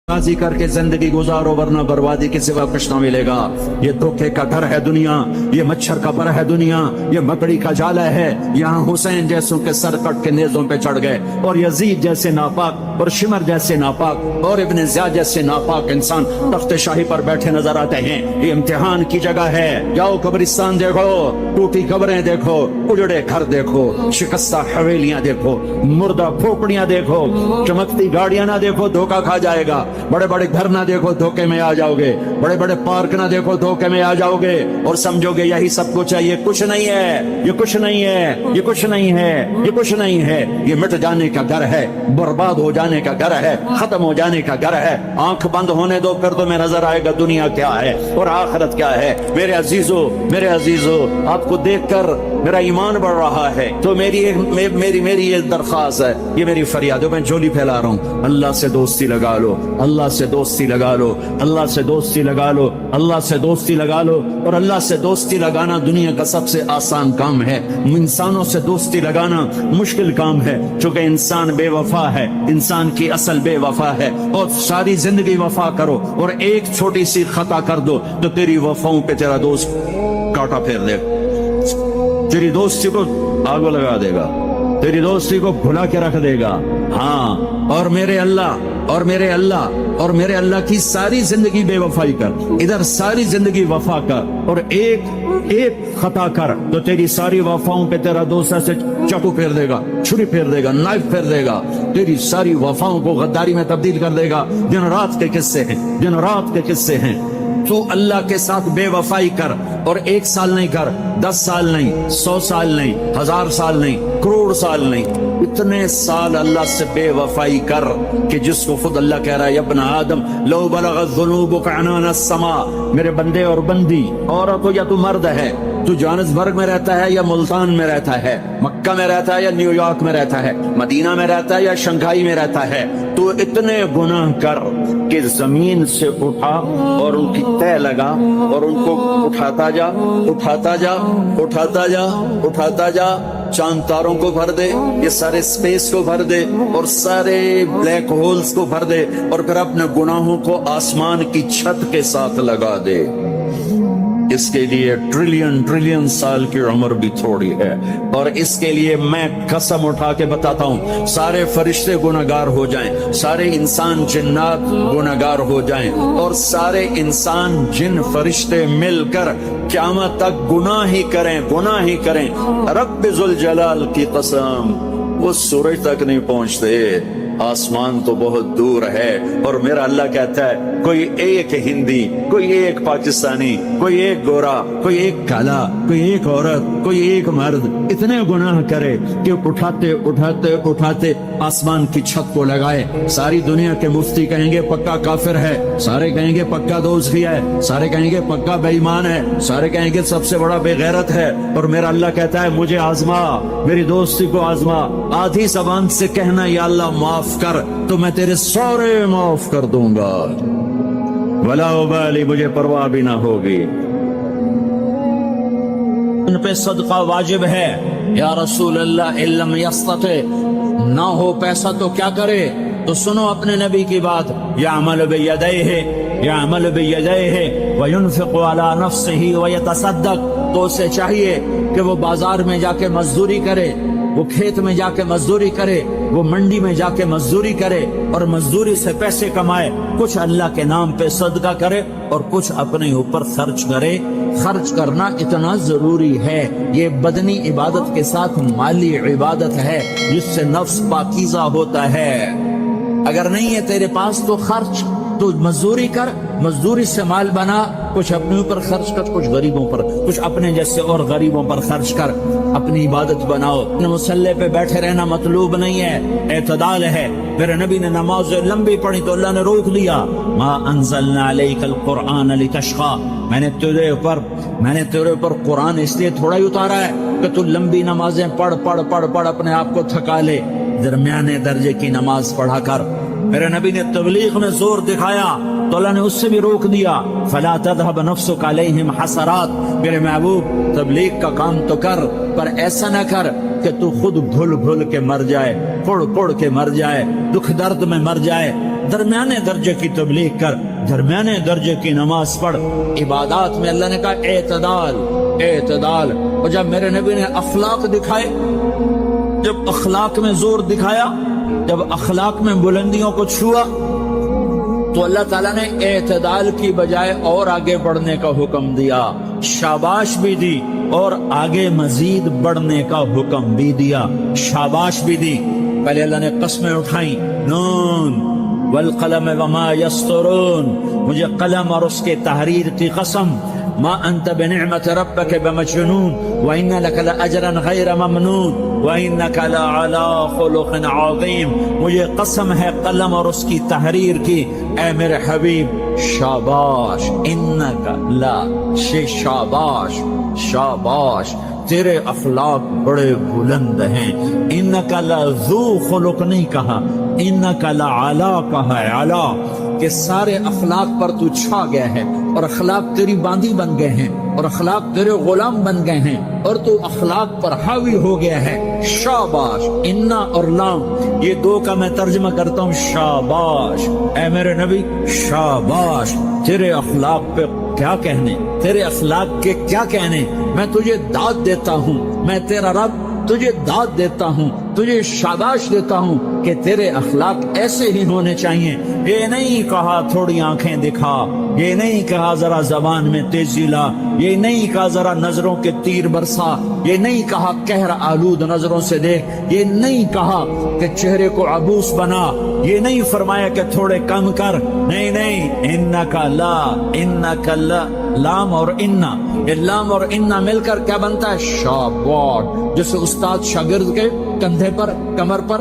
राजी करके जिंदगी गुजारो वरना बर्बादी के सिवा कुछ ना मिलेगा। ये धोखे का घर है दुनिया, ये मच्छर का पर है दुनिया, ये मकड़ी का जाला है। यहाँ हुसैन जैसों के सर कट के नेज़ों पे चढ़ गए और यजीद जैसे नापाक और शिमर जैसे नापाक और इब्न ज़ियाद जैसे नापाक इंसान तख्त शाही पर बैठे नजर आते हैं। ये इम्तिहान की जगह है। जाओ कब्रिस्तान देखो, टूटी कब्रें देखो, उजड़े घर देखो, शिकस्ता हवेलियां देखो, मुर्दा खोपड़ियां देखो, चमकती गाड़ियां ना देखो, धोखा खा जाएगा। बड़े बड़े घर ना देखो, धोखे में आ जाओगे। बड़े बड़े पार्क ना देखो, धोखे में आ जाओगे और समझोगे यही सब कुछ है। ये कुछ नहीं है, ये कुछ नहीं है, ये कुछ नहीं है, ये कुछ नहीं है। ये मिट जाने का घर है, बर्बाद हो जाने का घर है, खत्म हो जाने का घर है। आंख बंद होने दो, फिर तुम्हें नजर आएगा दुनिया क्या है और आखिरत क्या है। मेरे अजीजों, मेरे अजीजों, आपको देखकर मेरा ईमान बढ़ रहा है। तो मेरी ये दरख्वास्त है, ये मेरी फरियाद है। मैं झोली फैला रहा हूँ, अल्लाह से दोस्ती लगा लो, अल्लाह से दोस्ती लगा लो, अल्लाह से दोस्ती लगा लो, अल्लाह से दोस्ती लगा लो। और अल्लाह से दोस्ती लगाना दुनिया का सबसे आसान काम है। इंसानों से दोस्ती लगाना मुश्किल काम है, क्योंकि इंसान बेवफा है, इंसान की असल बेवफा है। और सारी जिंदगी वफा करो और एक छोटी सी खता कर दो तो तेरी वफाओं पे तेरा दोस्त कांटा फेर देगा, तेरी दोस्ती को आग लगा देगा, तेरी दोस्ती को भुला के रख देगा। हाँ, और मेरे अल्लाह और मेरे अल्लाह और मेरे अल्लाह की सारी जिंदगी बेवफाई कर, इधर सारी जिंदगी वफा कर और एक खता कर तो तेरी सारी वफाओं पे तेरा दोस्त ऐसे चाकू फेर देगा, छुरी फेर देगा, नाइफ फेर देगा, तेरी सारी वफाओं को गद्दारी में तब्दील कर देगा। दिन रात के किस्से हैं, दिन रात के किस्से हैं। तू अल्लाह के साथ बेवफाई कर और 1 साल नहीं कर, 10 साल नहीं, 100 साल नहीं, 1000 साल नहीं, करोड़ साल नहीं, इतने साल अल्लाह से बेवफाई कर कि जिसको खुद अल्लाह कह रहा है, यब्न आदम लो बलगत ज़ुनूबुका अनान अस्समा। मेरे बंदे और बंदी, औरत हो या तू मर्द है, तू जोहान्सबर्ग में रहता है या मुल्तान में रहता है, मक्का में रहता है या न्यूयॉर्क में रहता है, मदीना में रहता है या शंघाई में रहता है, तो इतने गुनाह कर कि जमीन से उठा और उनकी तय लगा और उनको उठाता जा, उठाता जा, उठाता जा, उठाता जा। चांद तारों को भर दे, ये सारे स्पेस को भर दे और सारे ब्लैक होल्स को भर दे और फिर अपने गुनाहों को आसमान की छत के साथ लगा दे। इसके लिए ट्रिलियन ट्रिलियन साल की उम्र भी थोड़ी है। और इसके लिए मैं कसम उठा के बताता हूँ, सारे फरिश्ते गुनहगार हो जाएं, सारे इंसान जिन्नात गुनहगार हो जाएं और सारे इंसान जिन फरिश्ते मिलकर क़यामत तक गुनाह ही करें, गुनाह ही करें। रब्बे जुल जलाल की कसम, वो सूरज तक नहीं पहुंचते, आसमान तो बहुत दूर है। और मेरा अल्लाह कहता है, कोई एक हिंदी, कोई एक पाकिस्तानी, कोई एक गोरा, कोई एक काला, कोई एक औरत, कोई एक मर्द इतने गुनाह करे कि उठाते उठाते उठाते आसमान की छत को लगाए। सारी दुनिया के मुफ्ती कहेंगे पक्का काफिर है, सारे कहेंगे पक्का दोस्त है, सारे कहेंगे पक्का बेईमान है, सारे कहेंगे सबसे बड़ा बेगैरत है। और मेरा अल्लाह कहता है, मुझे आजमा, मेरी दोस्ती को आजमा। आधी जबान से कहना या अल्लाह माफ कर, तो मैं तेरे सारे माफ कर दूंगा, वला उबाली, मुझे परवाह भी ना होगी। उन पे सदका वाजिब है। या रसूल अल्लाह इल्लम यस्तते, ना हो पैसा तो क्या करे? तो सुनो अपने नबी की बात, यामल बियदैहि, यामल बियदैहि व युनफिकु अला नफ्सिही व यतसद्दक। तो उसे चाहिए कि वो बाजार में जाके मजदूरी करे, वो खेत में जाके मजदूरी करे, वो मंडी में जाके मजदूरी करे और मजदूरी से पैसे कमाए, कुछ अल्लाह के नाम पे सदका करे और कुछ अपने ऊपर खर्च करे। खर्च करना इतना जरूरी है। ये बदनी इबादत के साथ माली इबादत है, जिससे नफ्स पाकीज़ा होता है। अगर नहीं है तेरे पास तो खर्च, तो मजदूरी कर, मजदूरी से माल बना, कुछ अपने ऊपर खर्च कर, कुछ गरीबों पर, कुछ अपने जैसे और गरीबों पर खर्च कर, अपनी इबादत बनाओ। मुसल्ले पे बैठे रहना मतलूब नहीं है, एतदाल है। मेरे नबी ने नमाज लंबी पढ़ी तो अल्लाह ने रोक दिया, मा अंज़लना अलैकल कुरआन लितशक़ा। मैंने तेरे ऊपर कुरान इसलिए थोड़ा ही उतारा है कि तू लंबी नमाजें पढ़ पढ़ पढ़ पढ़ अपने आप को थका ले, दरमियाने दर्जे की नमाज पढ़ा कर। मेरे नबी ने तबलीग में जोर दिखाया तो अल्लाह ने उससे भी रोक दिया, फला तज़हब नफ्सुका अलैहिम हसरात। मेरे महबूब तबलीग का काम तो कर, पर ऐसा न कर کہ تو خود بھول بھول کے مر جائے، پڑ پڑ کے مر جائے، دکھ درد میں مر جائے۔ درمیانے درجے کی تبلیغ کر، درمیانے درجے کی نماز پڑھ۔ عبادات میں اللہ نے کہا اعتدال، اعتدال۔ اور جب میرے نبی نے اخلاق دکھائے، جب اخلاق میں زور دکھایا، جب اخلاق میں بلندیوں کو چھوا، تو اللہ تعالیٰ نے اعتدال کی بجائے اور آگے بڑھنے کا حکم دیا، شاباش بھی دی اور آگے مزید بڑھنے کا حکم بھی دیا، شاباش بھی دی۔ پہلے اللہ نے قسمیں اٹھائیں، نون والقلم وما یسطرون، مجھے قلم اور اس کے تحریر کی قسم، ما انت بنعمت ربک بمجنون وان لک لاجرا غیر ممنون وانک لعلی خلق عظیم، مجھے قسم ہے قلم اور اس کی تحریر کی، اے میرے حبیب شاباش، انک لا، شاباش شاباش، تیرے اخلاق بڑے بلند ہیں۔ انک لذو خلق نہیں کہا، انک لعلی کہا ہے، علا، کہ سارے اخلاق پر تو چھا گیا ہے، اور اخلاق تیری باندی بن گئے ہیں، اور اخلاق تیرے غلام بن گئے ہیں، اور تو اخلاق پر حاوی ہو گیا ہے۔ شاباش، انا اور لام، یہ دو کا میں ترجمہ کرتا ہوں، شاباش، اے میرے نبی شاباش، تیرے اخلاق پہ کیا کہنے، تیرے اخلاق کے کیا کہنے، میں تجھے داد دیتا ہوں، میں تیرا رب تجھے داد دیتا ہوں، تجھے شاباش دیتا ہوں کہ تیرے اخلاق ایسے ہی ہونے چاہیے۔ یہ نہیں کہا تھوڑی آنکھیں دکھا، یہ نہیں کہا ذرا زبان میں تیزی لا، یہ نہیں کہا ذرا نظروں کے تیر برسا، یہ نہیں کہا قہر آلود نظروں سے دیکھ، یہ نہیں کہا کہ چہرے کو عبوس بنا، یہ نہیں فرمایا کہ تھوڑے کم کر، نہیں نہیں، انکا لا، انکا لا، لام اور انا، یہ لام اور انا مل کر کیا بنتا ہے؟ شاباش۔ جیسے استاد شاگرد کے کندھے پر، کمر پر،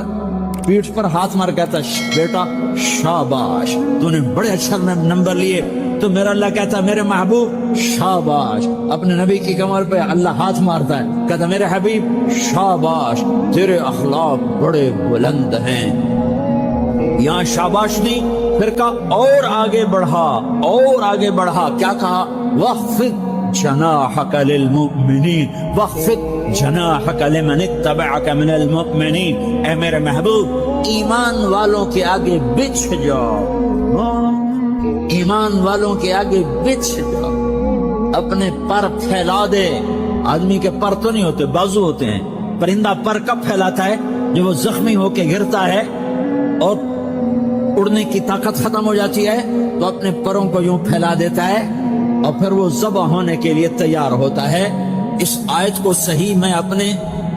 پیٹھ پر ہاتھ مار کہتا ہے بیٹا شاباش، تو نے بڑے اچھا نمبر لیے، تو میرا اللہ کہتا ہے میرے محبوب شاباش۔ اپنے نبی کی کمر پہ اللہ ہاتھ مارتا ہے، کہتا میرے حبیب شاباش، تیرے اخلاق بڑے بلند ہیں۔ یہاں شاباش نہیں، پھر کہا اور آگے بڑھا، اور آگے بڑھا، کیا کہا؟ وَخْفِضْ جَنَاحَكَ لِلْمُؤْمِنِينَ وَخْفِضْ جناحک لمن اتبعک من المؤمنین، اے میرے محبوب ایمان والوں کے آگے بچھ جاؤ، ایمان والوں کے آگے بچھ جاؤ، اپنے پر پھیلا دے۔ آدمی کے پر تو نہیں ہوتے، بازو ہوتے ہیں۔ پرندہ پر کب پھیلاتا ہے؟ جب وہ زخمی ہو کے گرتا ہے اور اڑنے کی طاقت ختم ہو جاتی ہے تو اپنے پروں کو یوں پھیلا دیتا ہے اور پھر وہ ذبح ہونے کے لیے تیار ہوتا ہے۔ اس آیت کو صحیح میں اپنے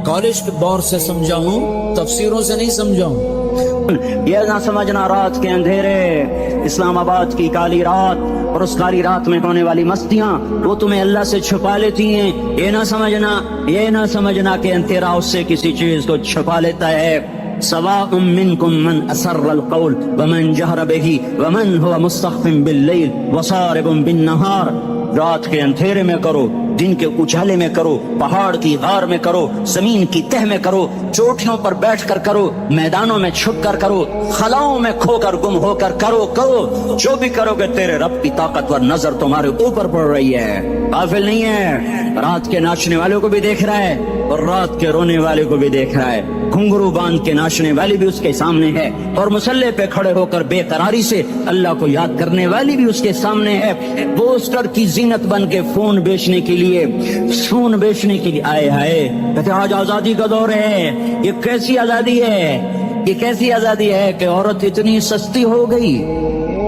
کالج کے دور سے سمجھا ہوں، تفسیروں سے نہیں سمجھا ہوں۔ یہ نہ سمجھنا رات کے اندھیرے، اسلام آباد کی کالی رات اور اس کالی رات میں ہونے والی مستیاں وہ تمہیں اللہ سے چھپا لیتی ہیں۔ یہ نہ سمجھنا کہ اندھیرا اس سے کسی چیز کو چھپا لیتا ہے۔ سواء منکم من اسر القول ومن جہر بہ ومن هو مستخف باللیل وصارب بالنہار، رات کے اندھیرے میں کرو، دن کے اجالے میں کرو، پہاڑ کی غار میں کرو، زمین کی تہ میں کرو، چوٹیوں پر بیٹھ کر کرو، میدانوں میں چھپ کر کرو، خلاؤں میں کھو کر گم ہو کر کرو، جو بھی کرو گے تیرے رب کی طاقتور نظر تمہارے اوپر پڑ رہی ہے، غافل نہیں ہے۔ رات کے ناچنے والوں کو بھی دیکھ رہا ہے اور رات کے رونے والے کو بھی دیکھ رہا ہے، گھنگرو باندھ کے ناچنے والی بھی اس کے سامنے ہے اور مسلح پہ کھڑے ہو کر بے قراری سے اللہ کو یاد کرنے والی بھی اس کے سامنے ہے۔ پوسٹر کی زینت بن کے فون بیچنے کے لیے آئے ہائے، کہتے آج آزادی کا دور ہے۔ یہ کیسی آزادی ہے؟ یہ کیسی آزادی ہے کہ عورت اتنی سستی ہو گئی،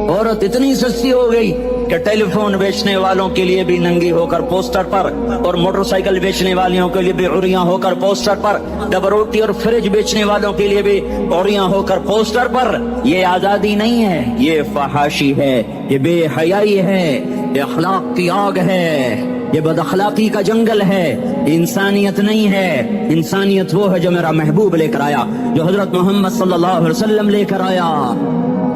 عورت اتنی سستی ہو گئی کہ ٹیلی فون بیچنے والوں کے لیے بھی ننگی ہو کر پوسٹر پر، اور موٹر سائیکل بیچنے والوں کے لیے بھی عریاں ہو کر پوسٹر پر، ڈبل روٹی اور فریج بیچنے والوں کے لیے بھی عریاں ہو کر پوسٹر پر۔ یہ آزادی نہیں ہے، یہ فحاشی ہے، یہ بے حیائی ہے، یہ اخلاق کی آگ ہے، یہ بد اخلاقی کا جنگل ہے، انسانیت نہیں ہے۔ انسانیت وہ ہے جو میرا محبوب لے کر آیا، جو حضرت محمد صلی اللہ علیہ وسلم لے کر آیا۔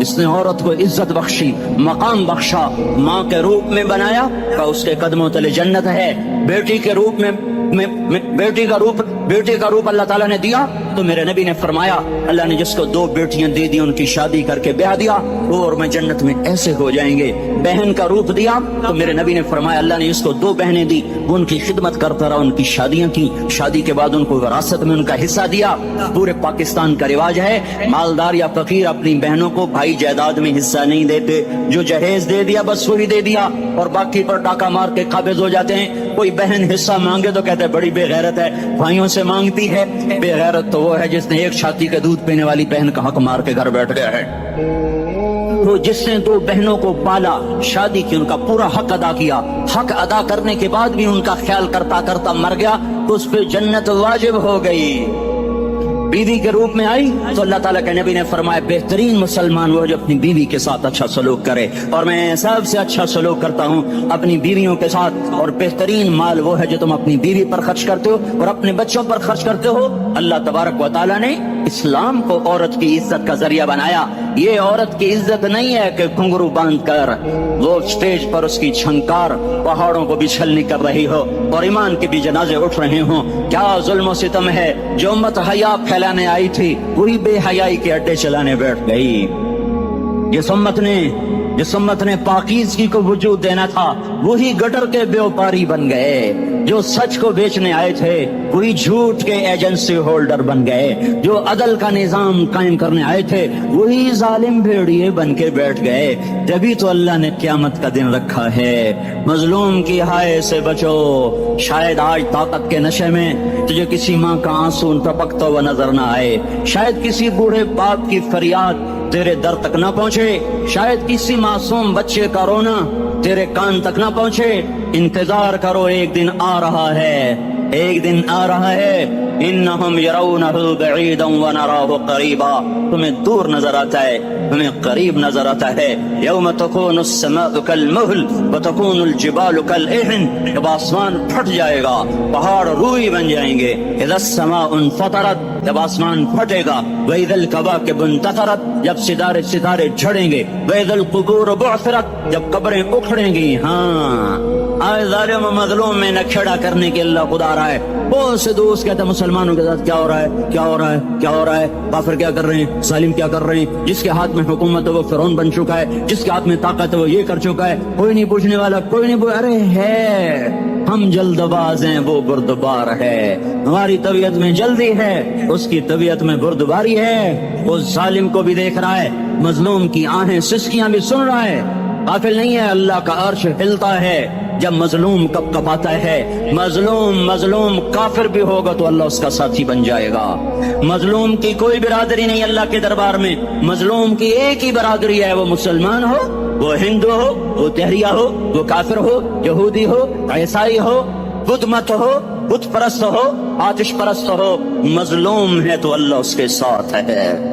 اس نے عورت کو عزت بخشی، مقام بخشا، ماں کے روپ میں بنایا کہ اس کے قدموں تلے جنت ہے، بیٹی کے روپ میں बेटी का रूप अल्लाह ताला ने दिया तो मेरे नबी ने फरमाया अल्लाह ने जिसको 2 बेटियां दे दी उनकी शादी करके ब्याह दिया वो और मैं जन्नत में ऐसे हो जाएंगे। बहन का रूप दिया तो मेरे नबी ने फरमाया अल्लाह ने जिसको 2 बहनें दी वो उनकी खिदमत करता रहा, उनकी शादियां की, शादी के बाद उनको विरासत में उनका हिस्सा दिया। पूरे पाकिस्तान का रिवाज है मालदार या फकीर अपनी बहनों को भाई जायदाद में हिस्सा नहीं देते, जो जहेज दे दिया बस वही दे दिया और बाकी पर डाका मार के काबिज हो जाते हैं। कोई बहन हिस्सा मांगे तो कहते हैं बड़ी बेगैरत है, भाइयों से मांगती है। बेगैरत तो वो है जिसने एक छाती का दूध पीने वाली बहन का हक मार के घर बैठ गया है। तो जिसने 2 बहनों को पाला, शादी की, उनका पूरा हक अदा किया, हक अदा करने के बाद भी उनका ख्याल करता करता मर गया तो उस पर जन्नत वाजिब हो गई। बीवी के रूप में आई तो अल्लाह ताला के नबी ने फरमाया बेहतरीन मुसलमान वो जो अपनी बीवी के साथ अच्छा सलूक करे, और मैं सबसे अच्छा सलूक करता हूँ अपनी बीवियों के साथ। और बेहतरीन माल वो है जो तुम अपनी बीवी पर खर्च करते हो और अपने बच्चों पर खर्च करते हो। अल्लाह तबारक व तआला ने इस्लाम को औरत की इज्जत का जरिया बनाया। ये औरत की इज्जत नहीं है कि घुंघरू बांध कर वो स्टेज पर उसकी झंकार पहाड़ों को भी छलनी कर रही हो और ईमान के भी जनाजे उठ रहे हो। क्या जुल्म सितम है, जो उम्मत हया फैलाने आई थी वही बेहयाई के अड्डे चलाने बैठ गई। जिस उम्मत ने पाकीज़गी को वजूद देना था वही गटर के व्यापारी बन गए। जो सच को बेचने आए थे वही झूठ के एजेंसी होल्डर बन गए। जो अदल का निजाम कायम करने आए थे वही जालिम भेड़िए बन के बैठ गए। तभी तो अल्लाह ने क़यामत का दिन रखा है। मजलूम की हाय से बचो, शायद आज ताकत के नशे में तुझे किसी माँ का आंसू टपकता हुआ नजर न आए, शायद किसी बूढ़े बाप की फरियाद तेरे दर तक ना पहुंचे, शायद किसी मासूम बच्चे का रोना तेरे कान तक ना पहुंचे। इंतजार करो, एक दिन आ रहा है, एक दिन आ रहा है। इन्नहुम यरौनहु बईदन व नराहु करीबा, तुम्हें दूर नजर आता है, तुम्हें करीब नजर आता है। यौम तकूनु अस्समाउ कलमुहल व तकूनुल जिबालु कलइहन, जब आसमान फट जाएगा पहाड़ रूई बन जाएंगे। इज़ा अस्समाउ इंफतरत, जब आसमान फटेगा। व इज़ल कवाकिबु इंतसरत, जब सितारे सितारे झड़ेंगे। व इज़ल कुबूर बुअसरत, जब कब्रें उखड़ेंगी। हाँ, आज जालिम मजलूम में नखेड़ा करने के अल्लाह खुदा रहा है। बहुत से दोस्त कहते हैं मुसलमानों के साथ क्या हो रहा है, क्या हो रहा है, क्या हो रहा है, काफिर क्या कर रहे हैं, जालिम क्या कर रहे हैं। जिसके हाथ में हुकूमत है वो फिरौन बन चुका है, जिसके हाथ में ताकत है वो ये कर चुका है। कोई नहीं पूछने वाला, कोई नहीं अरे है, हम जल्दबाज हैं, वो बुर्दबार है। हमारी तबीयत में जल्दी है, उसकी तबीयत में बुर्दबारी है। वो जालिम को भी देख रहा है, मजलूम की आहें सिसकियां भी सुन रहा है। काफिल नहीं है, अल्लाह का अर्श हिलता है जब मजलूम कपकपाता है। मजलूम काफिर भी होगा तो अल्लाह उसका साथी बन जाएगा। मजलूम की कोई बिरादरी नहीं अल्लाह के दरबार में, मजलूम की एक ही बिरादरी है, वो मुसलमान हो, वो हिंदू हो, वो तहरिया हो, वो काफिर हो, यहूदी हो, ईसाई हो, बुद्ध मत हो, बुत परस्त हो, आतिश परस्त हो, मजलूम है तो अल्लाह उसके साथ है।